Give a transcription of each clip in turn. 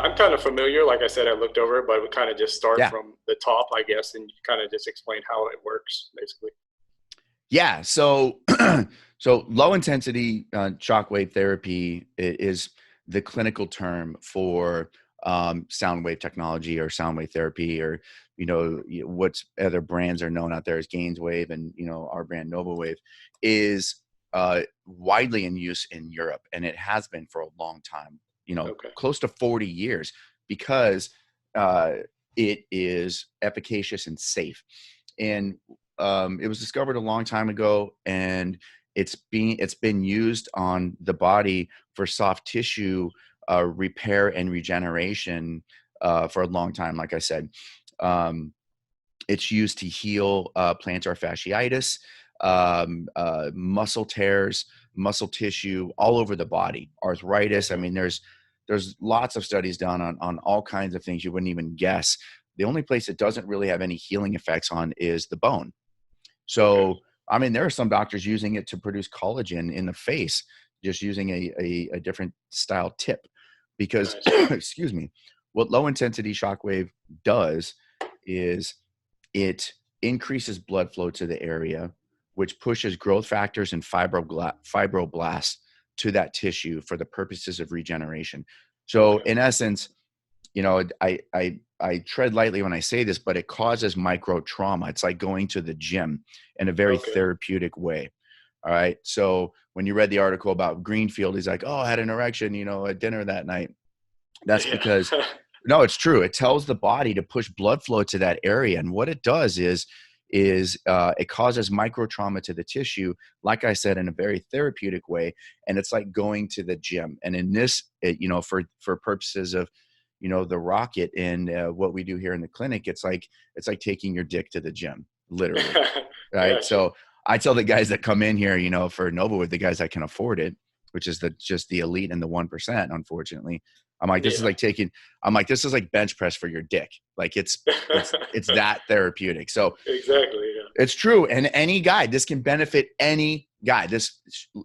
I'm kind of familiar. Like I said, I looked over it, but we kind of just start Yeah. from the top, I guess, and you kind of just explain how it works, basically. Yeah. So, so low intensity shockwave therapy is the clinical term for sound wave technology or sound wave therapy, or what's other brands are known out there as Gainswave, and our brand Nova Wave is widely in use in Europe, and it has been for a long time. Okay. Close to 40 years, because uh, it is efficacious and safe. And it was discovered a long time ago, and it's been used on the body for soft tissue repair and regeneration for a long time. Like I said, um, it's used to heal plantar fasciitis, muscle tears, muscle tissue all over the body, arthritis. I Okay. mean, there's lots of studies done on all kinds of things you wouldn't even guess. The only place it doesn't really have any healing effects on is the bone. Okay. So, I mean, there are some doctors using it to produce collagen in the face, just using a different style tip. Because, Nice. excuse me, what low intensity shockwave does is it increases blood flow to the area, which pushes growth factors and fibroblasts to that tissue for the purposes of regeneration. So, Okay. in essence, I tread lightly when I say this, but it causes micro trauma. It's like going to the gym in a very Okay. therapeutic way. All right. So when you read the article about Greenfield, he's like, "Oh, I had an erection, at dinner that night." That's Yeah. because, no, it's true. It tells the body to push blood flow to that area, and what it does is it causes micro trauma to the tissue. Like I said, in a very therapeutic way, and it's like going to the gym. And in this, for purposes of the rocket and what we do here in the clinic, it's like taking your dick to the gym, literally, right? Gotcha. So I tell the guys that come in here, for Nova, with the guys that can afford it, which is just the elite and the 1%, unfortunately. I'm like, this is Yeah. like this is like bench press for your dick. Like it's that therapeutic. So Exactly. Yeah. it's true. And any guy, this can benefit any guy. This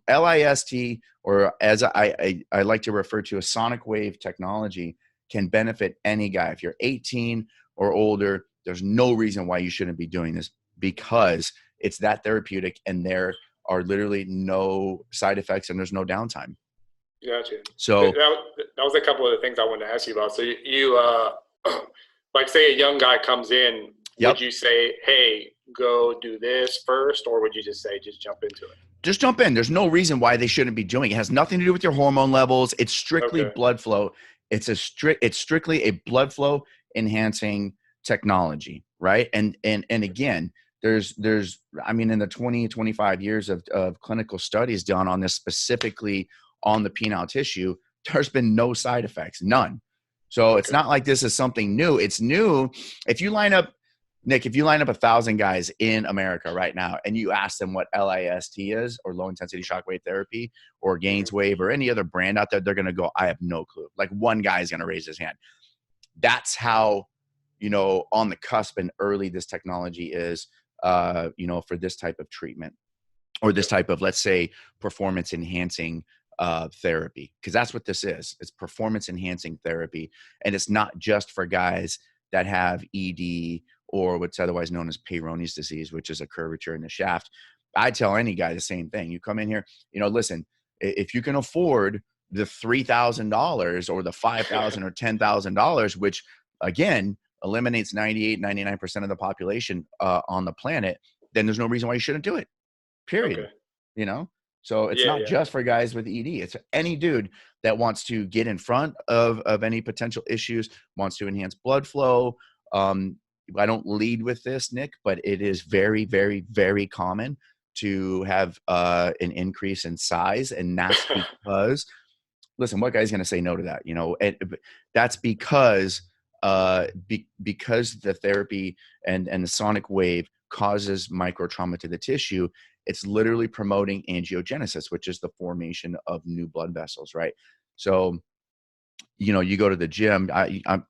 LIST, or as I like to refer to, a sonic wave technology, can benefit any guy. If you're 18 or older, there's no reason why you shouldn't be doing this, because it's that therapeutic, and there are literally no side effects, and there's no downtime. Gotcha. So, That was a couple of the things I wanted to ask you about. So like, say a young guy comes in, would yep, you say, "Hey, go do this first," or would you just say, "Just jump into it"? just jump in. There's no reason why they shouldn't be doing it. It has nothing to do with your hormone levels. It's strictly Okay. blood flow. It's strictly a blood flow enhancing technology, right? And again, there's I mean, in the 20-25 years of clinical studies done on this, specifically on the penile tissue, there's been no side effects, none. So it's Okay. not like this is something new. It's new. If you line up Nick, if you line up 1,000 guys in America right now and you ask them what LIST is, or low intensity shockwave therapy, or Hmm. Gainswave, or any other brand out there, they're going to go, "I have no clue." Like, one guy is going to raise his hand. That's how, on the cusp and early this technology is, for this type of treatment, or Okay. this type of, let's say, performance enhancing therapy. Because that's what this is. It's performance enhancing therapy. And it's not just for guys that have ED, or what's otherwise known as Peyronie's disease, which is a curvature in the shaft. I tell any guy the same thing. You come in here, listen, if you can afford the $3,000 or the $5,000 or $10,000, which again eliminates 99% of the population on the planet, then there's no reason why you shouldn't do it. Period. Okay. You know? So it's Yeah. not Yeah. just for guys with ED. It's any dude that wants to get in front of any potential issues, wants to enhance blood flow. Um, I don't lead with this, Nick, but it is very, very, very common to have an increase in size. And that's because, listen, what guy's going to say no to that? That's because because the therapy and the sonic wave causes micro trauma to the tissue. It's literally promoting angiogenesis, which is the formation of new blood vessels, right? So, you go to the gym. I'm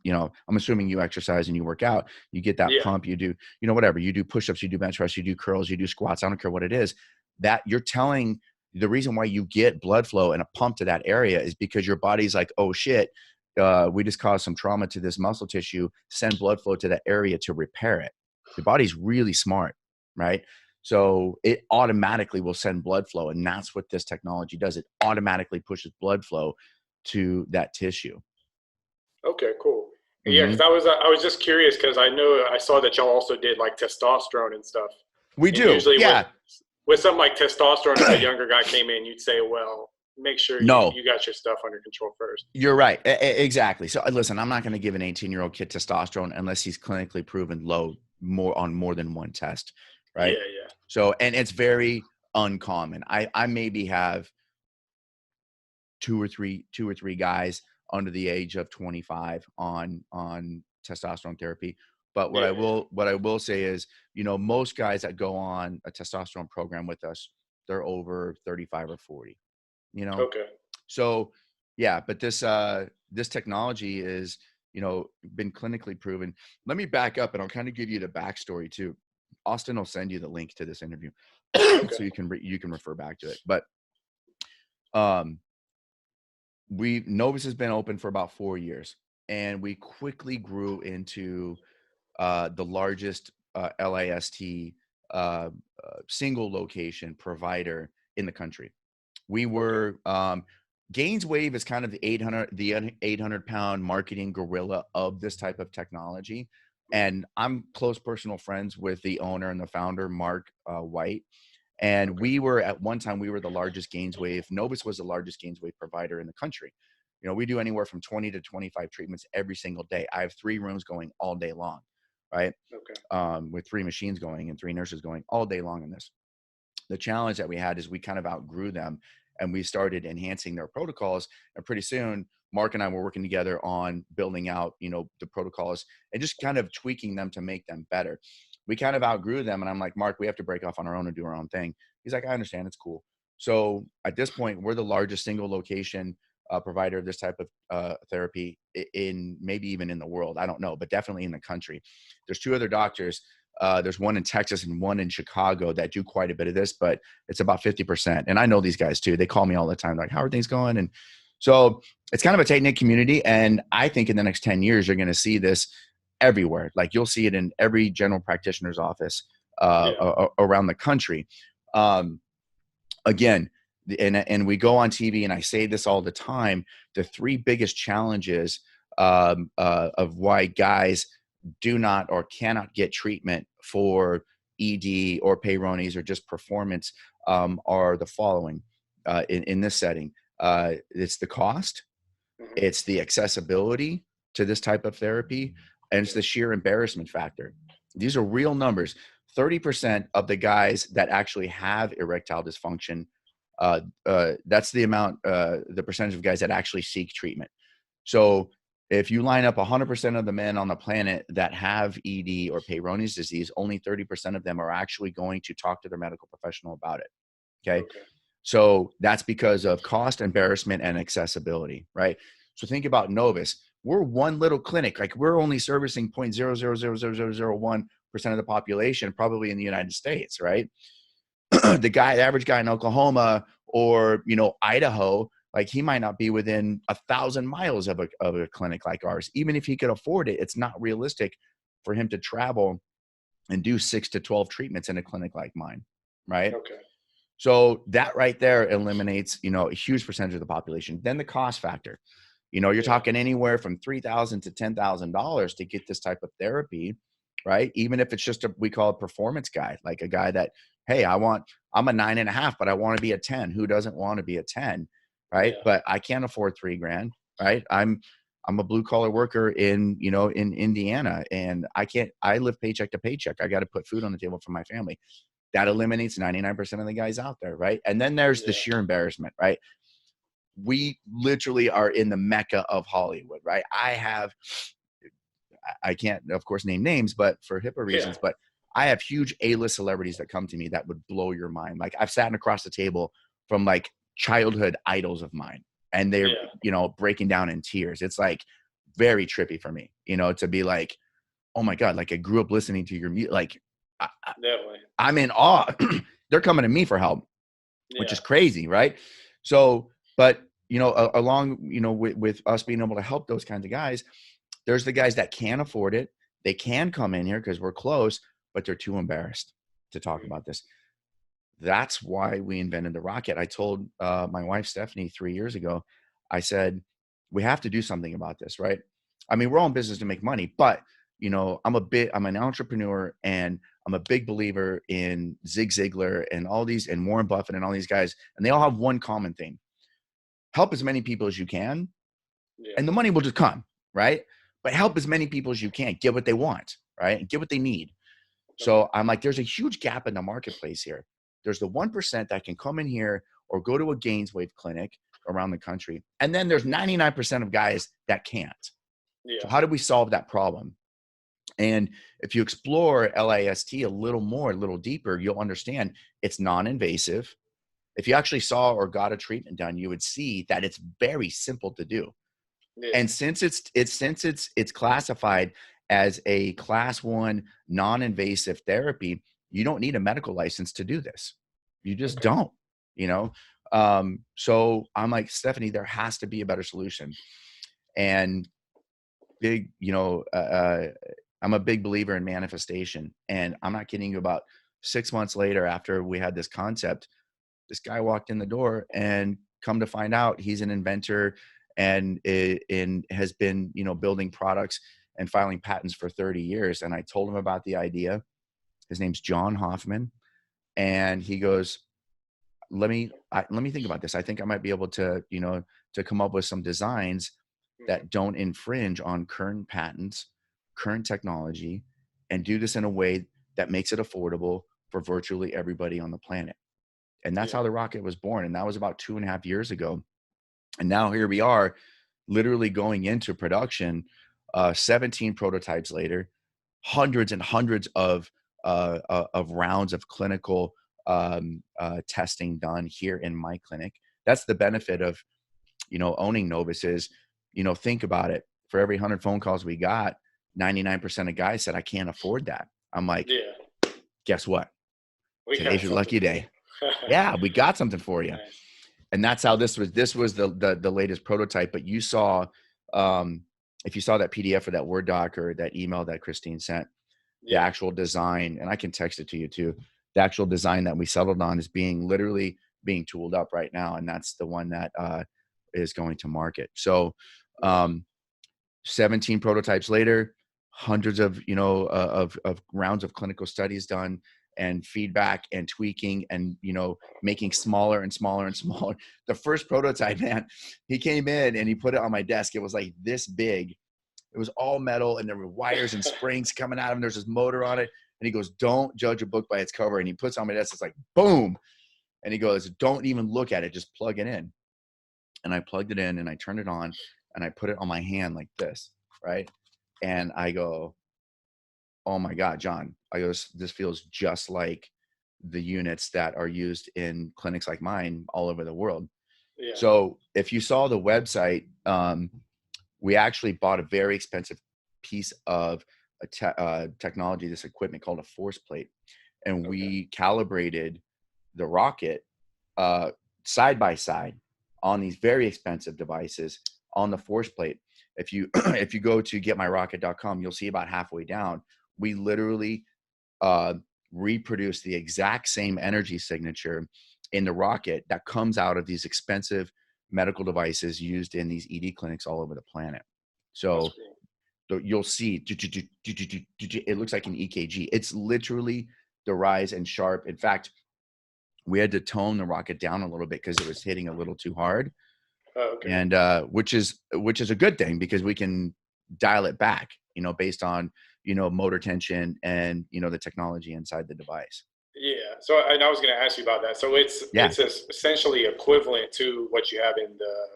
assuming you exercise and you work out. You get that Yeah. pump. You do, whatever. You do push-ups. You do bench press. You do curls. You do squats. I don't care what it is. That you're telling the reason why you get blood flow and a pump to that area is because your body's like, "Oh shit, we just cause some trauma to this muscle tissue, send blood flow to that area to repair it. The body's really smart, right? So it automatically will send blood flow, and that's what this technology does. It automatically pushes blood flow to that tissue. Okay, cool. Yeah, Mm-hmm. because I was just curious because I saw that y'all also did like testosterone and stuff. We And do, usually yeah. with something like testosterone, if a younger guy came in, you'd say, well, make sure No, you got your stuff under control first. you're right. Exactly. So listen, I'm not going to give an 18-year-old kid testosterone unless he's clinically proven low more than one test, Yeah, right? yeah. So, and it's very uncommon. I maybe have two or three guys under the age of 25 on testosterone therapy. But what I will say is, most guys that go on a testosterone program with us, they're over 35 or 40, Okay. So yeah, but this technology is, been clinically proven. Let me back up and I'll kind of give you the backstory too. Austin will send you the link to this interview so you can refer back to it. But um Novus has been open for about 4 years, and we quickly grew into the largest LIST single location provider in the country. We were Gainswave is kind of the 800-pound marketing gorilla of this type of technology, and I'm close personal friends with the owner and the founder, Mark White. And we were at one time, we were the largest Gainswave. Novus was the largest Gainswave provider in the country. We do anywhere from 20 to 25 treatments every single day. I have 3 rooms going all day long, right? Okay. With 3 machines going and 3 nurses going all day long in this. The challenge that we had is we kind of outgrew them, and we started enhancing their protocols. And pretty soon, Mark and I were working together on building out, the protocols and just kind of tweaking them to make them better. We kind of outgrew them, and I'm like, Mark, we have to break off on our own and do our own thing. He's like, I understand, it's cool. So at this point, we're the largest single location provider of this type of therapy in maybe even in the world. I don't know, but definitely in the country. There's 2 other doctors. There's one in Texas and one in Chicago that do quite a bit of this, but it's about 50%. And I know these guys too. They call me all the time, like, how are things going? And so it's kind of a tight-knit community. And I think in the next 10 years, you're going to see this everywhere. Like you'll see it in every general practitioner's office around the country. Again, and we go on TV, and I say this all the time, the 3 biggest challenges of why guys do not or cannot get treatment for ED or Peyronie's or just performance are the following in this setting. It's the cost, it's the accessibility to this type of therapy, and it's the sheer embarrassment factor. These are real numbers. 30% of the guys that actually have erectile dysfunction, that's the amount, the percentage of guys that actually seek treatment. So if you line up 100% of the men on the planet that have ED or Peyronie's disease, only 30% of them are actually going to talk to their medical professional about it. Okay. So that's because of cost, embarrassment, and accessibility, right? So think about Novus. We're one little clinic. Like we're only servicing 0.000001% of the population, probably in the United States, right? The average guy in Oklahoma or, Idaho, like he might not be within 1,000 miles of a clinic like ours. Even if he could afford it, it's not realistic for him to travel and do 6 to 12 treatments in a clinic like mine, right? Okay. So that right there eliminates, a huge percentage of the population. Then the cost factor, you're talking anywhere from $3,000 to $10,000 to get this type of therapy, right? Even if it's just we call it performance guy, like a guy that, hey, I'm a 9.5, but I want to be a 10. Who doesn't want to be a 10? Right. Yeah. But I can't afford $3,000. Right. I'm a blue collar worker in Indiana, and I live paycheck to paycheck. I got to put food on the table for my family. That eliminates 99% of the guys out there. Right. And then there's the sheer embarrassment. Right. We literally are in the Mecca of Hollywood. Right. I can't, of course, name names, but for HIPAA reasons, but I have huge A-list celebrities that come to me that would blow your mind. Like I've sat across the table from like childhood idols of mine, and they're, breaking down in tears. It's like very trippy for me, to be like, oh my God, like I grew up listening to your music. Like I'm in awe. They're coming to me for help, which is crazy. Right. So, but along, with us being able to help those kinds of guys, there's the guys that can afford it. They can come in here because we're close, but they're too embarrassed to talk about this. That's why we invented the rocket. I told my wife, Stephanie, 3 years ago, I said, we have to do something about this, right? I mean, we're all in business to make money, but I'm an entrepreneur, and I'm a big believer in Zig Ziglar and and Warren Buffett and all these guys. And they all have one common thing: help as many people as you can, and the money will just come, right? But help as many people as you can, get what they want, right? And get what they need. So I'm like, there's a huge gap in the marketplace here. There's the 1% that can come in here or go to a Gainswave clinic around the country. And then there's 99% of guys that can't. Yeah. So how do we solve that problem? And if you explore LIST a little more, a little deeper, you'll understand it's non-invasive. If you actually saw or got a treatment done, you would see that it's very simple to do. Yeah. And since it's classified as a class 1 non-invasive therapy, you don't need a medical license to do this. You just don't, so I'm like, Stephanie, there has to be a better solution. And I'm a big believer in manifestation. And I'm not kidding you, about 6 months later, after we had this concept, this guy walked in the door, and come to find out, he's an inventor and has been, building products and filing patents for 30 years. And I told him about the idea. His name's John Hoffman. And he goes, let me think about this. I think I might be able to, to come up with some designs that don't infringe on current patents, current technology, and do this in a way that makes it affordable for virtually everybody on the planet. And that's how the rocket was born. And that was about 2.5 years ago. And now here we are, literally going into production, 17 prototypes later, hundreds and hundreds of rounds of clinical testing done here in my clinic. That's the benefit of, owning Novus is, think about it. For every 100 phone calls we got, 99% of guys said, I can't afford that. I'm like, guess what? Today's your lucky day. Yeah, we got something for you. Nice. And that's how this was the latest prototype. But you saw, if you saw that PDF or that Word doc or that email that Christine sent, the actual design, and I can text it to you too, the actual design that we settled on is literally being tooled up right now. And that's the one that is going to market. So 17 prototypes later, hundreds of, of rounds of clinical studies done, and feedback and tweaking and, making smaller and smaller and smaller. The first prototype, man, he came in and he put it on my desk. It was like this big. It was all metal, and there were wires and springs coming out of him. There's this motor on it. And he goes, don't judge a book by its cover. And he puts it on my desk. It's like, boom. And he goes, don't even look at it. Just plug it in. And I plugged it in and I turned it on and I put it on my hand like this. Right. And I go, oh my God, John, I go, this feels just like the units that are used in clinics like mine all over the world. Yeah. So if you saw the website, we actually bought a very expensive piece of technology, this equipment called a force plate. And we calibrated the rocket side by side on these very expensive devices on the force plate. If you go to getmyrocket.com, you'll see about halfway down, we literally reproduce the exact same energy signature in the rocket that comes out of these expensive medical devices used in these ED clinics all over the planet. So you'll see it looks like an EKG. It's literally the rise and sharp. In fact, we had to tone the rocket down a little bit because it was hitting a little too hard. And which is a good thing, because we can dial it back, based on, motor tension and, the technology inside the device. Yeah. So I was going to ask you about that. So it's essentially equivalent to what you have in the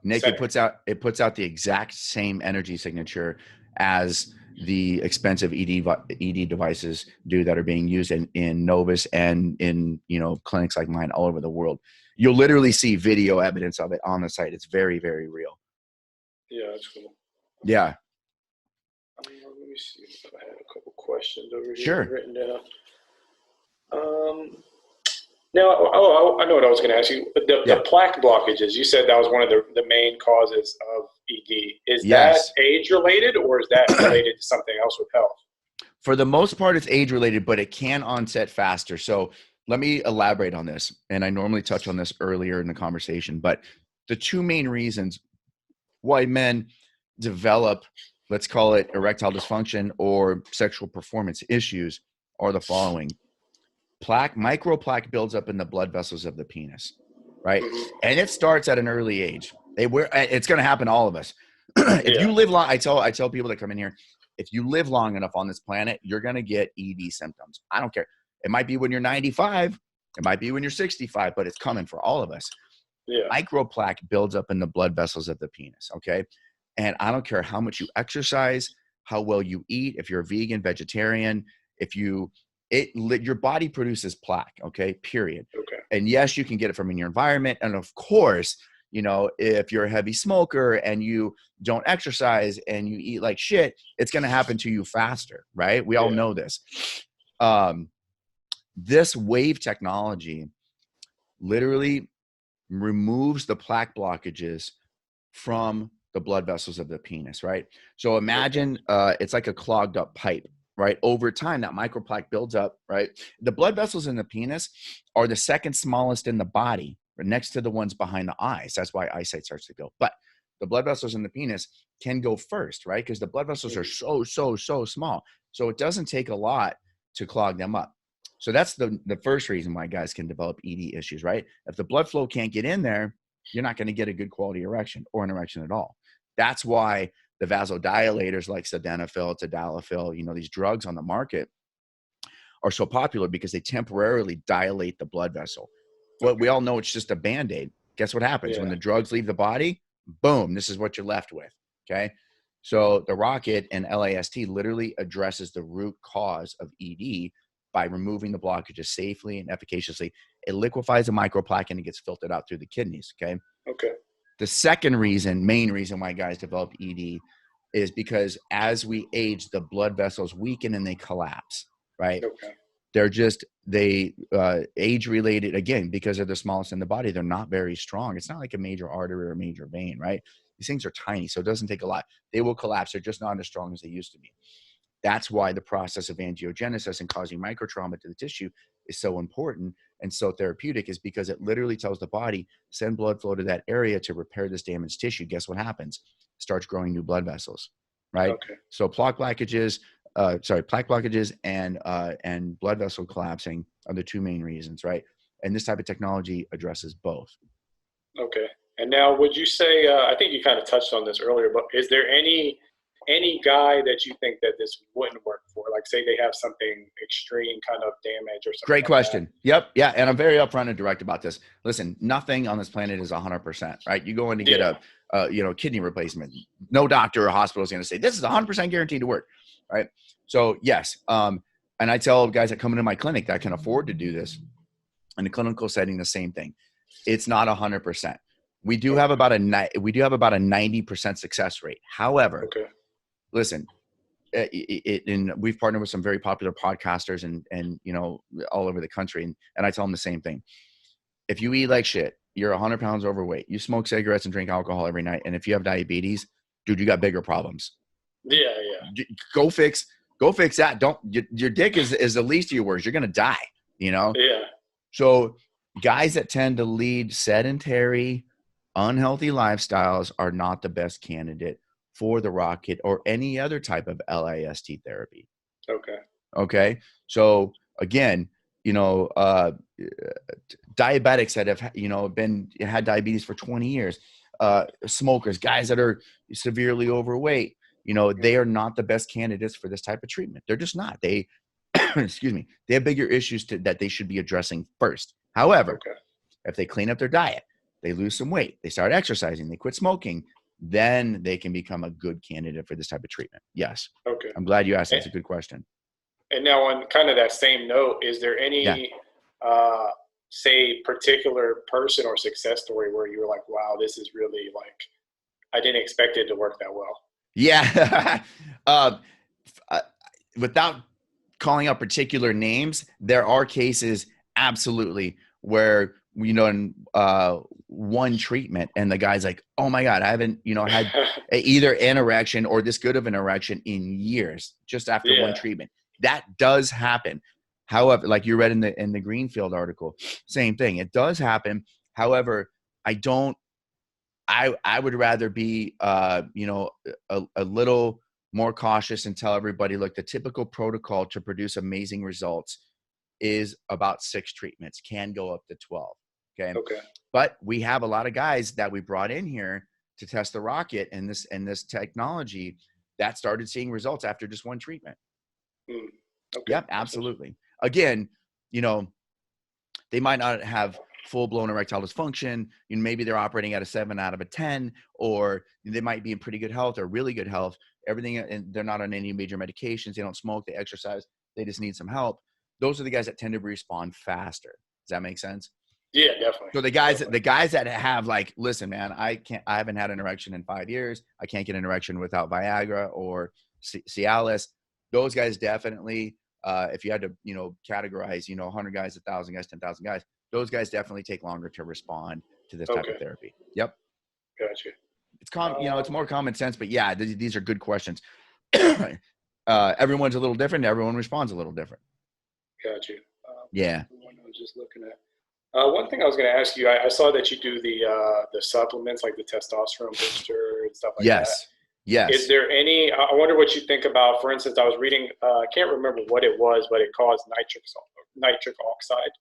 Nick, it puts out the exact same energy signature as the expensive ED devices do that are being used in Novus and in, clinics like mine all over the world. You'll literally see video evidence of it on the site. It's very, very real. Yeah, that's cool. Yeah. Let me see if I had a couple questions over here Sure. written down. Now, I know what I was going to ask you. The plaque blockages, you said that was one of the main causes of ED. Is that age related, or is that related to something else with health? For the most part, it's age related, but it can onset faster. So let me elaborate on this. And I normally touch on this earlier in the conversation, but the two main reasons why men develop, let's call it erectile dysfunction or sexual performance issues, are the following. Microplaque builds up in the blood vessels of the penis, right? And it starts at an early age. It's going to happen to all of us. If you live long, I tell people that come in here, if you live long enough on this planet, you're going to get ED symptoms. I don't care. It might be when you're 95. It might be when you're 65, but it's coming for all of us. Yeah. Microplaque builds up in the blood vessels of the penis, okay? And I don't care how much you exercise, how well you eat, if you're a vegan, vegetarian, your body produces plaque, okay, period. Okay. And yes, you can get it from in your environment. And of course, if you're a heavy smoker and you don't exercise and you eat like shit, it's going to happen to you faster, right? We all know this. This wave technology literally removes the plaque blockages from the blood vessels of the penis, right? So imagine it's like a clogged up pipe, right? Over time, that microplaque builds up, right? The blood vessels in the penis are the second smallest in the body, next to the ones behind the eyes. That's why eyesight starts to go. But the blood vessels in the penis can go first, right? Because the blood vessels are so small. So it doesn't take a lot to clog them up. So that's the first reason why guys can develop ED issues, right? If the blood flow can't get in there, you're not going to get a good quality erection or an erection at all. That's why the vasodilators like sildenafil, tadalafil, these drugs on the market are so popular because they temporarily dilate the blood vessel. Well, we all know it's just a Band-Aid. Guess what happens? When the drugs leave the body, boom, this is what you're left with, okay? So the rocket and LAST literally addresses the root cause of ED by removing the blockages safely and efficaciously. It liquefies the microplaque and it gets filtered out through the kidneys, okay? Okay. The second main reason why guys develop ED is because as we age, the blood vessels weaken and they collapse, right? Okay. They age related, again, because they're the smallest in the body. They're not very strong. It's not like a major artery or a major vein, right? These things are tiny, so it doesn't take a lot. They will collapse. They're just not as strong as they used to be. That's why the process of angiogenesis and causing microtrauma to the tissue is so important and so therapeutic, is because it literally tells the body, send blood flow to that area to repair this damaged tissue. Guess what happens? It starts growing new blood vessels, right? Okay. So plaque blockages and blood vessel collapsing are the two main reasons, right? And this type of technology addresses both. Okay. And now, would you say, I think you kind of touched on this earlier, but is there any guy that you think that this wouldn't work for? Like, say they have something extreme kind of damage or something. Great question. Yep. Yeah. And I'm very upfront and direct about this. Listen, nothing on this planet is 100%, right? You go in to get a kidney replacement. No doctor or hospital is going to say, this is 100% guaranteed to work, right? So yes. And I tell guys that come into my clinic that can afford to do this in a clinical setting, the same thing. It's not 100%. We do have about a 90% success rate. However, listen, and we've partnered with some very popular podcasters and all over the country. And I tell them the same thing. If you eat like shit, you're 100 pounds overweight, you smoke cigarettes and drink alcohol every night, and if you have diabetes, dude, you got bigger problems. Yeah. Go fix that. Your dick is the least of your worries. You're going to die, Yeah. So guys that tend to lead sedentary, unhealthy lifestyles are not the best candidate for the rocket or any other type of LAST therapy. Okay. So again, diabetics that have, had diabetes for 20 years, smokers, guys that are severely overweight, they are not the best candidates for this type of treatment. They're just not. They, excuse me, they have bigger issues that they should be addressing first. However, if they clean up their diet, they lose some weight, they start exercising, they quit smoking, then they can become a good candidate for this type of treatment. Yes. Okay. I'm glad you asked. That's a good question. And now on kind of that same note, is there any, say, particular person or success story where you were like, wow, this is really like, I didn't expect it to work that well? Yeah. Without calling out particular names, there are cases absolutely where, in one treatment and the guy's like, oh my God, I haven't, had either an erection or this good of an erection in years, just after one treatment. That does happen. However, like you read in the Greenfield article, same thing. It does happen. However, I would rather be, a little more cautious and tell everybody, look, the typical protocol to produce amazing results is about 6 treatments, can go up to 12. Okay. But we have a lot of guys that we brought in here to test the rocket and this technology that started seeing results after just one treatment. Okay. Yep, absolutely. Again, they might not have full-blown erectile dysfunction. Maybe they're operating at a 7 out of a 10, or they might be in pretty good health or really good health. Everything, and they're not on any major medications. They don't smoke. They exercise. They just need some help. Those are the guys that tend to respond faster. Does that make sense? Yeah, definitely. So the guys that have like, listen, man, I haven't had an erection in 5 years. I can't get an erection without Viagra or Cialis. Those guys definitely, if you had to, categorize, 100 guys, 1,000 guys, 10,000 guys, those guys definitely take longer to respond to this type of therapy. Yep. Gotcha. It's it's more common sense, but yeah, these are good questions. Everyone's a little different. Everyone responds a little different. Gotcha. Yeah. I was just looking at. One thing I was going to ask you, I saw that you do the supplements, like the testosterone booster and stuff like that. Yes. Is there any? I wonder what you think about. For instance, I was reading. I can't remember what it was, but it caused nitric oxide.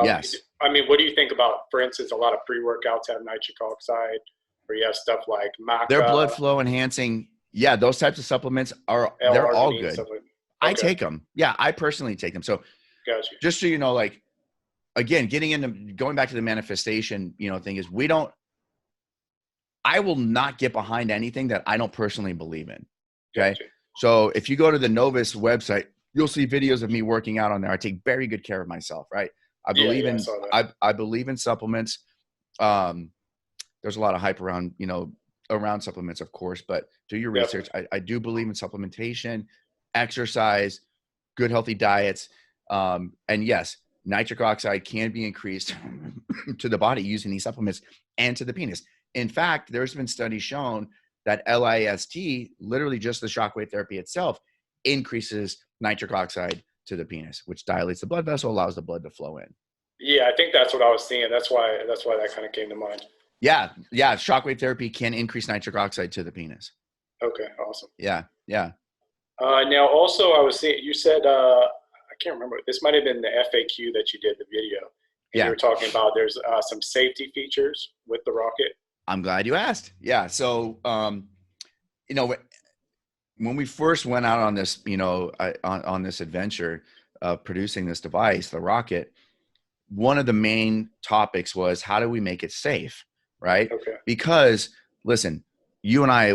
Yes. I mean, what do you think about? For instance, a lot of pre-workouts have nitric oxide, or you have stuff like maca. They're blood flow enhancing. Yeah, those types of supplements they're all good. I take them. Yeah, I personally take them. So, gotcha. Just so you know, like, again, going back to the manifestation, thing is I will not get behind anything that I don't personally believe in. Okay. Gotcha. So if you go to the Novus website, you'll see videos of me working out on there. I take very good care of myself. Right. I believe in supplements. There's a lot of hype around, around supplements, of course, but do your research. I do believe in supplementation, exercise, good, healthy diets. And yes, nitric oxide can be increased to the body using these supplements and to the penis. In fact, there's been studies shown that LIST, literally just the shockwave therapy itself, increases nitric oxide to the penis, which dilates the blood vessel, allows the blood to flow in. Yeah, I think that's what I was seeing. That's why that kind of came to mind. Yeah. Shockwave therapy can increase nitric oxide to the penis. Okay, awesome. Yeah. Now, also, I was seeing, you said, I can't remember, this might have been the FAQ that you did the video. And you were talking about there's some safety features with the rocket. I'm glad you asked. Yeah. So, when we first went out on this, on this adventure of producing this device, the rocket, one of the main topics was, how do we make it safe? Right. Okay. Because listen, you and I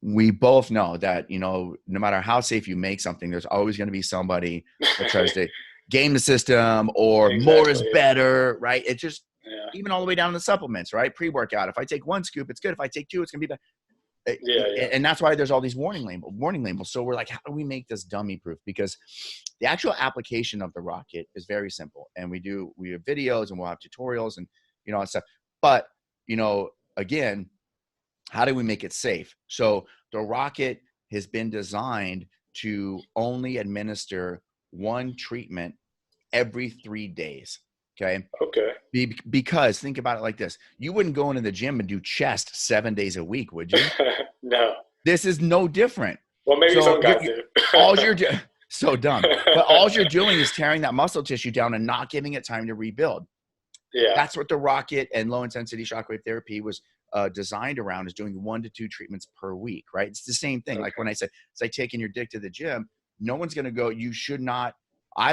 we both know that, no matter how safe you make something, there's always going to be somebody that tries to game the system or more is better. Right. It just, even all the way down to the supplements, right? Pre-workout. If I take 1 scoop, it's good. If I take 2, it's going to be bad. And that's why there's all these warning labels. So we're like, how do we make this dummy proof? Because the actual application of the rocket is very simple. And we have videos and we'll have tutorials and, and stuff. But, again, how do we make it safe? So the rocket has been designed to only administer 1 treatment every 3 days. Okay. Because think about it like this. You wouldn't go into the gym and do chest 7 days a week, would you? No. This is no different. Well, maybe some guys do. So dumb. But all you're doing is tearing that muscle tissue down and not giving it time to rebuild. Yeah. That's what the rocket and low intensity shockwave therapy was designed around, is doing 1 to 2 treatments per week, right? It's the same thing. Like when I said, it's like taking your dick to the gym. No one's going to go, you should not. I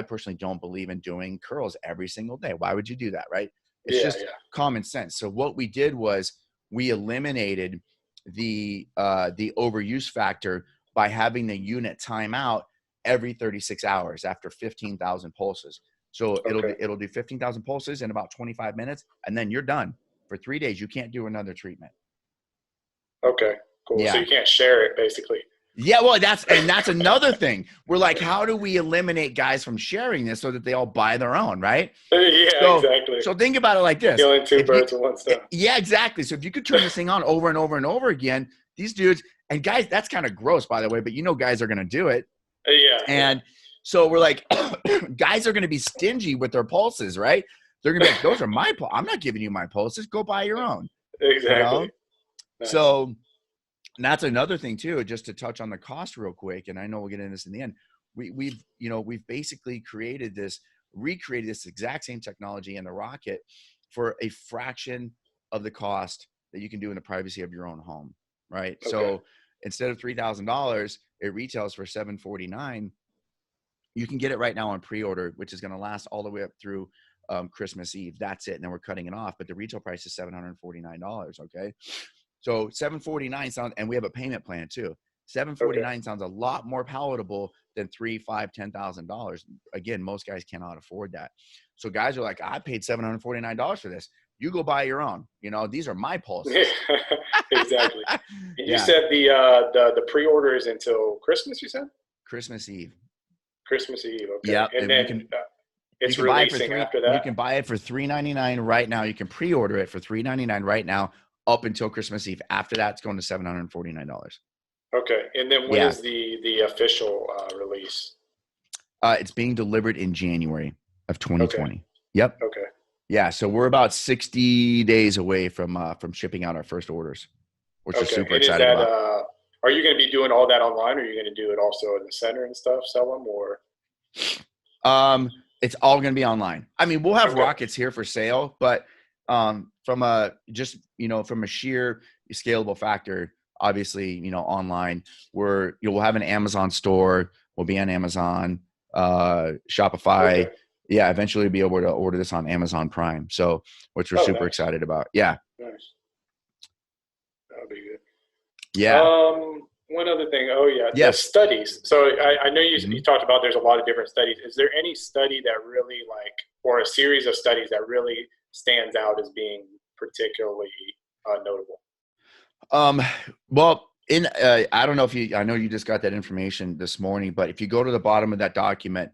personally don't believe in doing curls every single day. Why would you do that? Right. It's just common sense. So what we did was we eliminated the overuse factor by having the unit time out every 36 hours after 15,000 pulses. So it'll do 15,000 pulses in about 25 minutes, and then you're done for 3 days. You can't do another treatment. Okay, cool. Yeah. So you can't share it basically. Yeah, well, that's another thing. We're like, how do we eliminate guys from sharing this so that they all buy their own, right? Yeah, exactly. So think about it like this. Killing two birds with one stone. Yeah, exactly. So if you could turn this thing on over and over and over again, these dudes and guys, that's kind of gross, by the way, but guys are going to do it. Yeah. And so we're like, guys are going to be stingy with their pulses, right? They're going to be like, those are my pulses. I'm not giving you my pulses. Go buy your own. Exactly. Nice. So that's another thing too, just to touch on the cost real quick. And I know we'll get into this in the end. We've basically recreated this exact same technology in the rocket for a fraction of the cost that you can do in the privacy of your own home. Right. Okay. So instead of $3,000, it retails for $749. You can get it right now on pre-order, which is going to last all the way up through Christmas Eve. That's it. And then we're cutting it off, but the retail price is $749. Okay. So $749 sounds, and we have a payment plan too. $749 sounds a lot more palatable than $3,000, $5,000, $10,000. Again, most guys cannot afford that. So guys are like, I paid $749 for this. You go buy your own. These are my pulses. Exactly. And you said the pre-order is until Christmas. You said Christmas Eve. Christmas Eve. Okay. Yeah. And then it's releasing after that. You can buy it for $399 right now. You can pre-order it for $399 right now, up until Christmas Eve. After that, it's going to $749. Okay. And then when is the official release? It's being delivered in January of 2020. Okay. Yep. Okay. Yeah. So we're about 60 days away from shipping out our first orders, which we're super excited about. Are you going to be doing all that online, or are you going to do it also in the center and stuff, sell them, or? It's all going to be online. I mean, we'll have rockets here for sale, but from a sheer scalable factor, obviously, online, we'll have an Amazon store. We'll be on Amazon, Shopify. Okay. Yeah. Eventually be able to order this on Amazon Prime. So, which we're super excited about. Yeah. Nice. That'll be good. Yeah. One other thing. Oh yeah. Yes. The studies. So I know you talked about there's a lot of different studies. Is there any study that really or a series of studies that really stands out as being particularly notable? Well, I don't know I know you just got that information this morning, but if you go to the bottom of that document,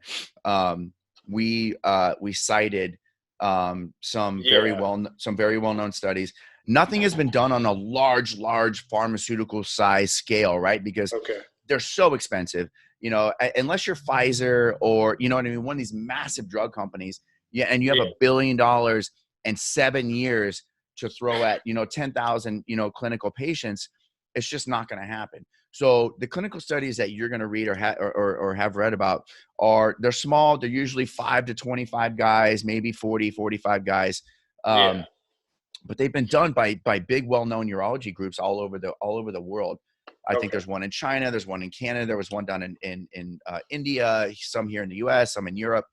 we cited some very well-known studies. Nothing has been done on a large pharmaceutical size scale, right? Because they're so expensive, unless you're Pfizer or, one of these massive drug companies. Yeah. And you have $1 billion and 7 years to throw at, 10,000, clinical patients. It's just not going to happen. So the clinical studies that you're going to read or have read about they're small. They're usually 5 to 25 guys, maybe 40, 45 guys. But they've been done by big, well-known urology groups all over the world. I think there's one in China. There's one in Canada. There was one done in India, some here in the US, some in Europe.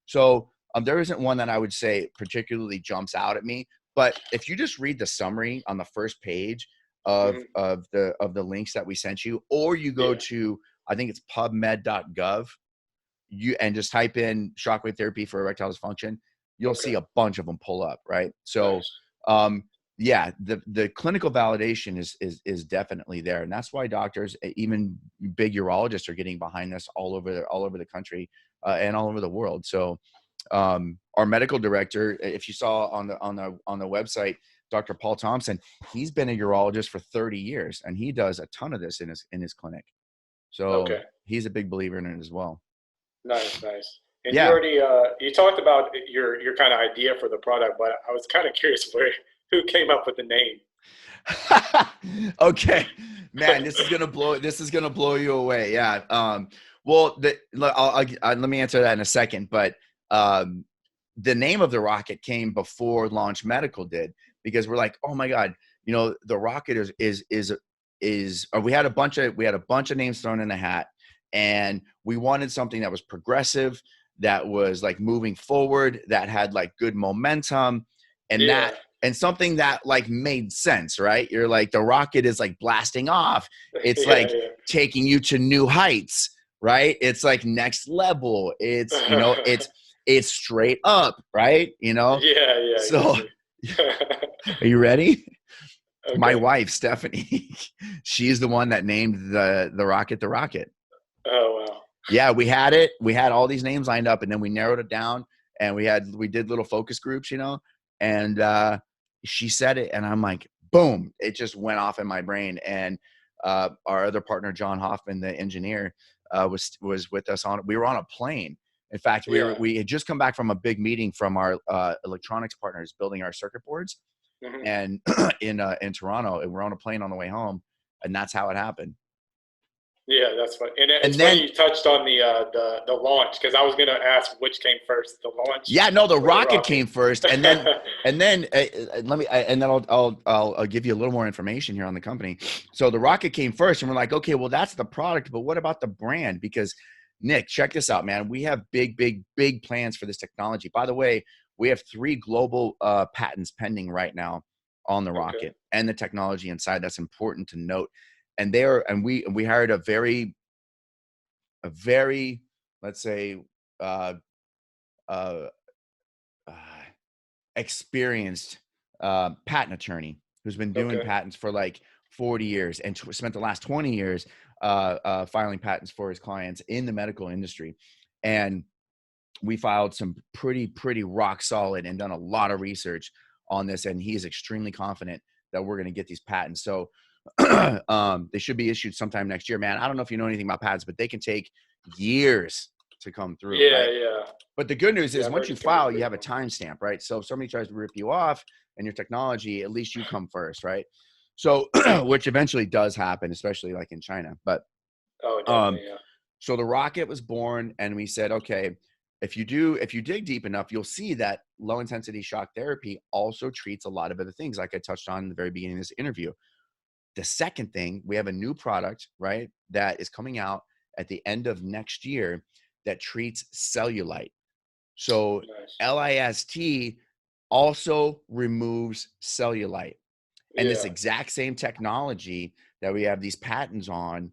So there isn't one that I would say particularly jumps out at me. But if you just read the summary on the first page of the links that we sent you, or you go to, I think it's pubmed.gov, and just type in shockwave therapy for erectile dysfunction, you'll see a bunch of them pull up, right? So the clinical validation is definitely there, and that's why doctors, even big urologists, are getting behind this all over the country and all over the world. So our medical director, if you saw on the website, Dr. Paul Thompson, he's been a urologist for 30 years, and he does a ton of this in his clinic. So he's a big believer in it as well. Nice. And you already you talked about your kind of idea for the product, but I was kind of curious who came up with the name. Okay, man, this is gonna blow you away. Yeah. Well, let me answer that in a second, but the name of the rocket came before Launch Medical did, because we're like, oh my God, the rocket is we had a bunch of names thrown in the hat, and we wanted something that was progressive, that was like moving forward, that had like good momentum, and something that like made sense, right? You're like, the rocket is like blasting off. It's taking you to new heights, right? It's like next level. It's, it's straight up, right? Yeah. So are you ready? My Okay. wife, Stephanie, she's the one that named the rocket the rocket. Oh wow. Yeah, we had it. We had all these names lined up, and then we narrowed it down, and we did little focus groups, and she said it, and I'm like, boom! It just went off in my brain. And our other partner, John Hoffman, the engineer, was with us on. We were on a plane. In fact, Yeah. we had just come back from a big meeting from our electronics partners building our circuit boards, Hmm. and in Toronto, and we're on a plane on the way home, and that's how it happened. Yeah, that's funny. And it's And funny then you touched on the launch, because I was going to ask which came first, the launch yeah, no, the or the rocket rocket. came first, and then I'll give you a little more information here on the company. So the rocket came first, and we're like, okay, well that's the product, but what about the brand? Because Nick, check this out, man. We have big plans for this technology. By the way, we have 3 global patents pending right now on the Okay. rocket and the technology inside. That's important to note. And we hired a very, let's say, uh, uh, uh, experienced patent attorney who's been doing Okay. patents for like 40 years and spent the last 20 years filing patents for his clients in the medical industry. And we filed some pretty rock solid and done a lot of research on this. And he is extremely confident that we're going to get these patents. So they should be issued sometime next year, man. I don't know if you know anything about patents, but they can take years to come through, Yeah, right? yeah. But the good news Yeah, is I've once heard you it's going to be file, you pretty have a long. timestamp, right? So if somebody tries to rip you off and your technology, at least you come first, right? So which eventually does happen, especially like in China. But Oh, um, definitely, yeah. so the rocket was born, and we said, okay, if you dig deep enough, you'll see that low intensity shock therapy also treats a lot of other things, like I touched on in the very beginning of this interview. The second thing, we have a new product, right, that is coming out at the end of next year that treats cellulite. So Nice. LIST also removes cellulite. And this Yeah. exact same technology that we have these patents on,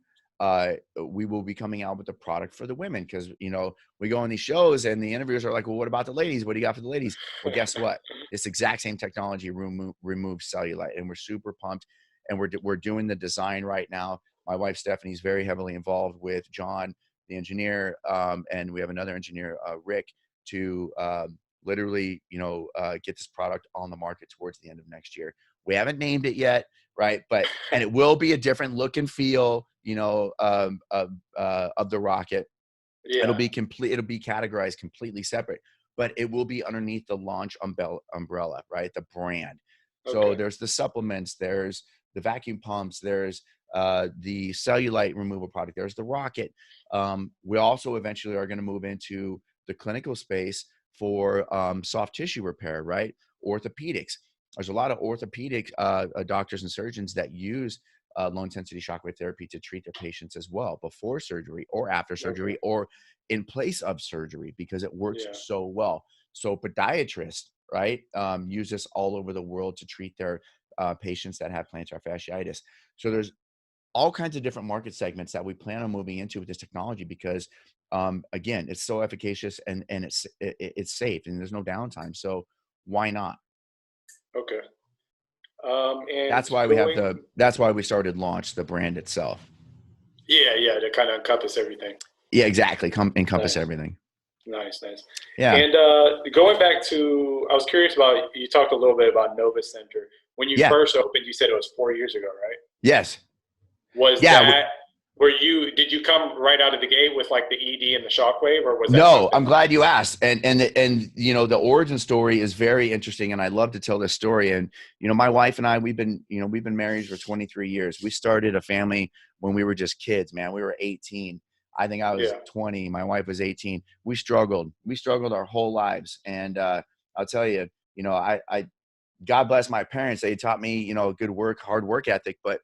we will be coming out with a product for the women, because we go on these shows and the interviewers are like, well, what about the ladies? What do you got for the ladies? Well, guess what? This exact same technology removes cellulite, and we're super pumped. And we're doing the design right now. My wife Stephanie is very heavily involved with John, the engineer, and we have another engineer, Rick, to literally get this product on the market towards the end of next year. We haven't named it yet, right? And it will be a different look and feel, of the rocket. It'll Yeah. be complete. It'll be categorized completely separate, but it will be underneath the launch umbrella, right? The brand. So Okay. there's the supplements, there's the vacuum pumps, there's the cellulite removal product, there's the rocket. We also eventually are going to move into the clinical space for soft tissue repair, right? Orthopedics. There's a lot of orthopedic doctors and surgeons that use low intensity shockwave therapy to treat their patients as well, before surgery or after Okay. surgery or in place of surgery, because it works Yeah. so well. So podiatrists, right, use this all over the world to treat their patients that have plantar fasciitis. So there's all kinds of different market segments that we plan on moving into with this technology, because again, it's so efficacious, and it's safe, and there's no downtime. So why not? Okay. And That's why going, that's why we started launch the brand itself. yeah, yeah, to kind of encompass everything. Yeah, exactly. Encompass Nice. everything. Nice, nice. Yeah. And going back to, I was curious about, you talked a little bit about Nova Center. When you Yeah. first opened, you said it was 4 years ago, right? Yes. Was Yeah. that, did you come right out of the gate with like the ED and the shockwave, or was that No, something? I'm glad you asked. And the origin story is very interesting, and I love to tell this story. And my wife and I, we've been married for 23 years. We started a family when we were just kids, man. We were 18. I think I was Yeah. 20. My wife was 18. We struggled. We struggled our whole lives. And I'll tell you, I God bless my parents. They taught me, hard work ethic, but